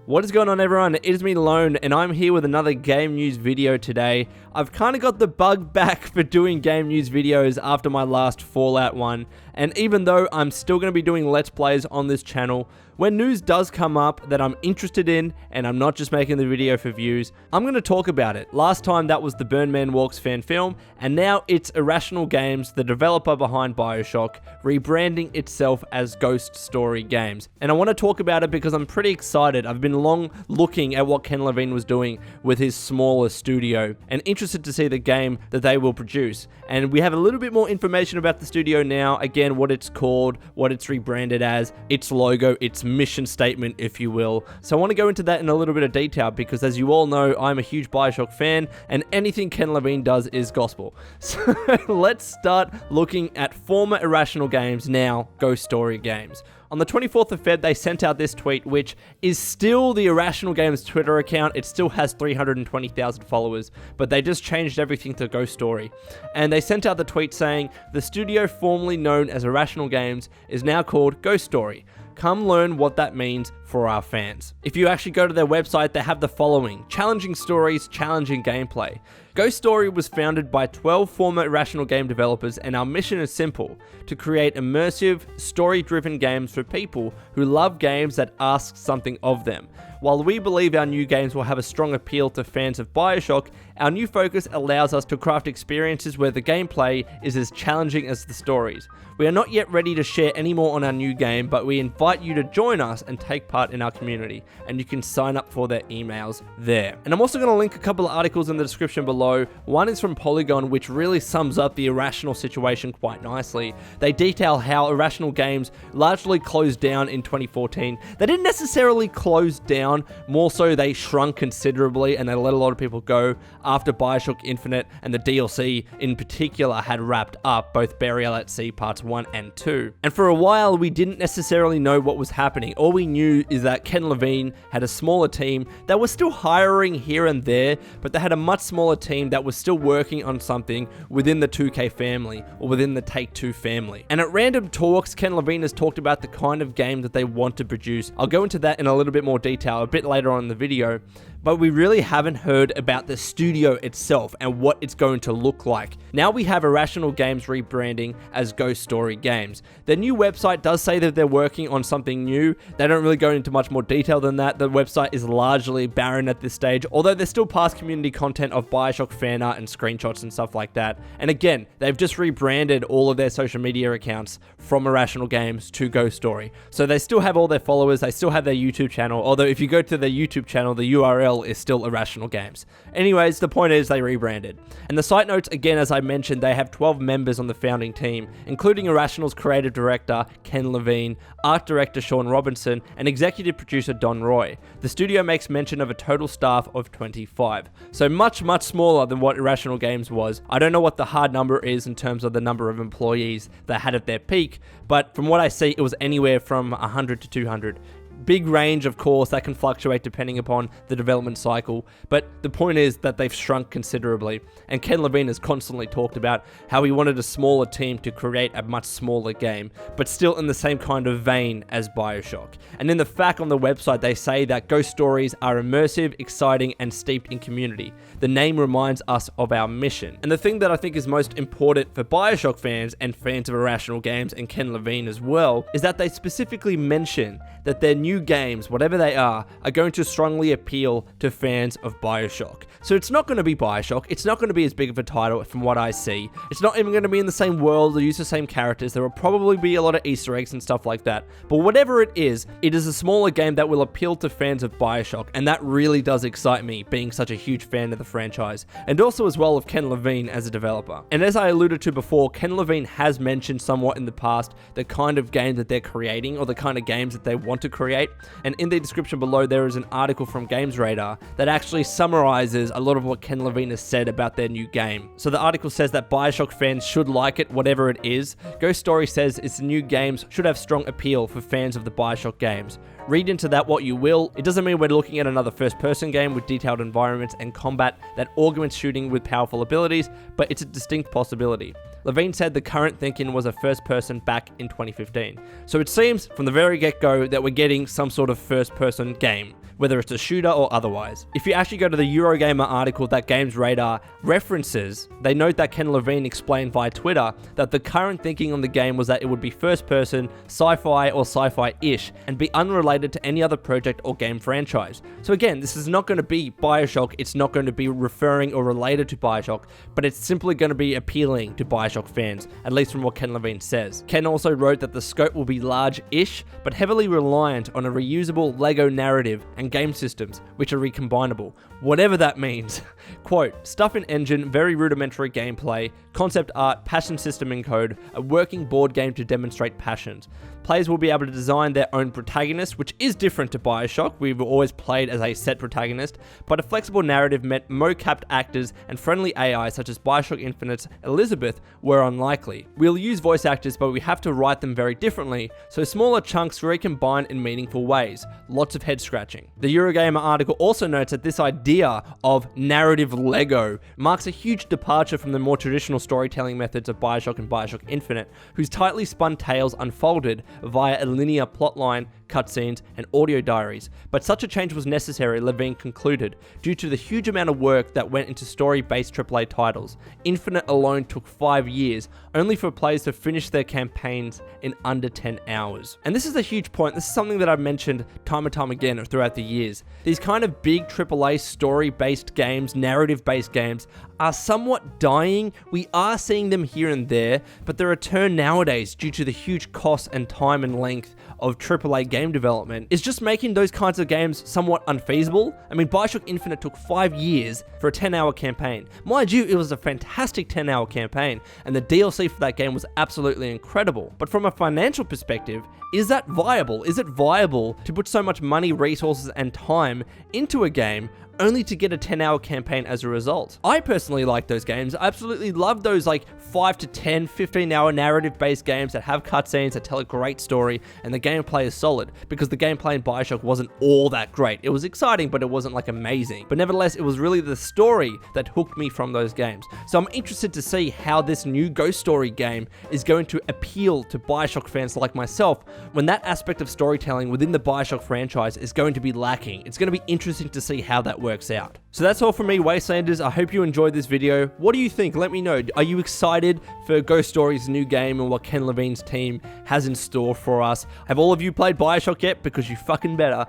What is going on, everyone? It is me, Lone, and I'm here with another game news video today. I've kind of got the bug back for doing game news videos after my last Fallout one, and even though I'm still going to be doing Let's Plays on this channel, when news does come up that I'm interested in, and I'm not just making the video for views, I'm going to talk about it. Last time that was the Burn Man Walks fan film, and now it's Irrational Games, the developer behind Bioshock, rebranding itself as Ghost Story Games. And I want to talk about it because I'm pretty excited. I've been long looking at what Ken Levine was doing with his smaller studio, and interested to see the game that they will produce. And we have a little bit more information about the studio now, again, what it's called, what it's rebranded as, its logo, its mission statement, if you will. So I want to go into that in a little bit of detail because, as you all know, I'm a huge Bioshock fan and anything Ken Levine does is gospel. So let's start looking at former Irrational Games, now Ghost Story Games. On the 24th of Feb, they sent out this tweet, which is still the Irrational Games Twitter account. It still has 320,000 followers, but they just changed everything to Ghost Story. And they sent out the tweet saying, "The studio formerly known as Irrational Games is now called Ghost Story. Come learn what that means for our fans." If you actually go to their website, they have the following: challenging stories, challenging gameplay. Ghost Story was founded by 12 former Irrational Game developers, and our mission is simple: to create immersive, story-driven games for people who love games that ask something of them. While we believe our new games will have a strong appeal to fans of Bioshock, our new focus allows us to craft experiences where the gameplay is as challenging as the stories. We are not yet ready to share any more on our new game, but we invite you to join us and take part in our community, and you can sign up for their emails there. And I'm also going to link a couple of articles in the description below. One is from Polygon, which really sums up the Irrational situation quite nicely. They detail how Irrational Games largely closed down in 2014. They didn't necessarily close down, more so they shrunk considerably, and they let a lot of people go after Bioshock Infinite and the DLC in particular had wrapped up, both Burial at Sea Parts 1 and 2. And for a while, we didn't necessarily know what was happening. All we knew is that Ken Levine had a smaller team that was still hiring here and there, but they had a much smaller team that was still working on something within the 2K family, or within the Take-Two family. And at random talks, Ken Levine has talked about the kind of game that they want to produce. I'll go into that in a little bit more detail a bit later on in the video, but we really haven't heard about the studio itself and what it's going to look like. Now we have Irrational Games rebranding as Ghost Story Games. Their new website does say that they're working on something new. They don't really go into much more detail than that. The website is largely barren at this stage, although there's still past community content of Bioshock fan art and screenshots and stuff like that. And again, they've just rebranded all of their social media accounts from Irrational Games to Ghost Story. So they still have all their followers, they still have their YouTube channel, although if you go to their YouTube channel, the URL is still Irrational Games. Anyways, the point is they rebranded. And the site notes, again, as I mentioned, they have 12 members on the founding team, including Irrational's creative director, Ken Levine, art director, Sean Robinson, and executive producer, Don Roy. The studio makes mention of a total staff of 25. So much, much smaller than what Irrational Games was. I don't know what the hard number is in terms of the number of employees they had at their peak, but from what I see, it was anywhere from 100 to 200. Big range, of course, that can fluctuate depending upon the development cycle, but the point is that they've shrunk considerably, and Ken Levine has constantly talked about how he wanted a smaller team to create a much smaller game, but still in the same kind of vein as Bioshock. And in the fact on the website, they say that Ghost Stories are immersive, exciting, and steeped in community. The name reminds us of our mission. And the thing that I think is most important for Bioshock fans and fans of Irrational Games and Ken Levine as well, is that they specifically mention that their new games, whatever they are going to strongly appeal to fans of Bioshock. So it's not going to be Bioshock, it's not going to be as big of a title from what I see. It's not even going to be in the same world or use the same characters. There will probably be a lot of Easter eggs and stuff like that. But whatever it is a smaller game that will appeal to fans of Bioshock, and that really does excite me, being such a huge fan of the franchise, and also as well of Ken Levine as a developer. And as I alluded to before, Ken Levine has mentioned somewhat in the past the kind of game that they're creating, or the kind of games that they want to create. And in the description below, there is an article from Games Radar that actually summarizes a lot of what Ken Levine has said about their new game. So the article says that Bioshock fans should like it, whatever it is. Ghost Story says its new games should have strong appeal for fans of the Bioshock games. Read into that what you will. It doesn't mean we're looking at another first-person game with detailed environments and combat that augments shooting with powerful abilities, but it's a distinct possibility. Levine said the current thinking was a first-person back in 2015. So it seems from the very get-go that we're getting some sort of first-person game whether it's a shooter or otherwise. If you actually go to the Eurogamer article that Games Radar references, they note that Ken Levine explained via Twitter that the current thinking on the game was that it would be first person, sci-fi or sci-fi-ish, and be unrelated to any other project or game franchise. So again, this is not going to be Bioshock, it's not going to be referring or related to Bioshock, but it's simply going to be appealing to Bioshock fans, at least from what Ken Levine says. Ken also wrote that the scope will be large-ish, but heavily reliant on a reusable LEGO narrative and game systems, which are recombinable, whatever that means. Quote, stuff in engine, very rudimentary gameplay, concept art, passion system in code, a working board game to demonstrate passions. Players will be able to design their own protagonist, which is different to Bioshock. We've always played as a set protagonist, but a flexible narrative meant mo-capped actors and friendly AI such as Bioshock Infinite's Elizabeth were unlikely. We'll use voice actors, but we have to write them very differently, so smaller chunks recombine in meaningful ways. Lots of head scratching. The Eurogamer article also notes that this idea of narrative Lego marks a huge departure from the more traditional storytelling methods of Bioshock and Bioshock Infinite, whose tightly spun tales unfolded via a linear plotline, cutscenes, and audio diaries. But such a change was necessary, Levine concluded, due to the huge amount of work that went into story-based AAA titles. Infinite alone took 5 years, only for players to finish their campaigns in under 10 hours. And this is a huge point. This is something that I've mentioned time and time again throughout the years. These kind of big AAA story-based games, narrative-based games, are somewhat dying. We are seeing them here and there, but their return nowadays, due to the huge cost and time and length of AAA game development, is just making those kinds of games somewhat unfeasible. I mean, Bioshock Infinite took 5 years for a 10-hour campaign. Mind you, it was a fantastic 10-hour campaign, and the DLC for that game was absolutely incredible. But from a financial perspective, is that viable? Is it viable to put so much money, resources, and time into a game only to get a 10-hour campaign as a result? I personally like those games. I absolutely love those like 5 to 10, 15-hour narrative-based games that have cutscenes, that tell a great story, and the gameplay is solid, because the gameplay in Bioshock wasn't all that great. It was exciting, but it wasn't like amazing. But nevertheless, it was really the story that hooked me from those games. So I'm interested to see how this new Ghost Story game is going to appeal to Bioshock fans like myself, when that aspect of storytelling within the Bioshock franchise is going to be lacking. It's going to be interesting to see how that works out. So that's all from me, Wastelanders. I hope you enjoyed this video. What do you think? Let me know. Are you excited for Ghost Story's new game and what Ken Levine's team has in store for us? Have all of you played Bioshock yet? Because you fucking better.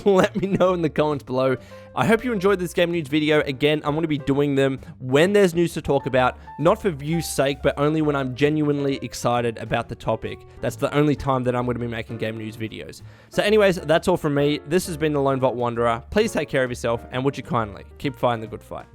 Let me know in the comments below. I hope you enjoyed this game news video. Again, I'm going to be doing them when there's news to talk about, not for views' sake, but only when I'm genuinely excited about the topic. That's the only time that I'm going to be making game news videos. So anyways, that's all from me. This has been the Lone Vault Wanderer. Please take care of yourself, and would you kindly keep fighting the good fight.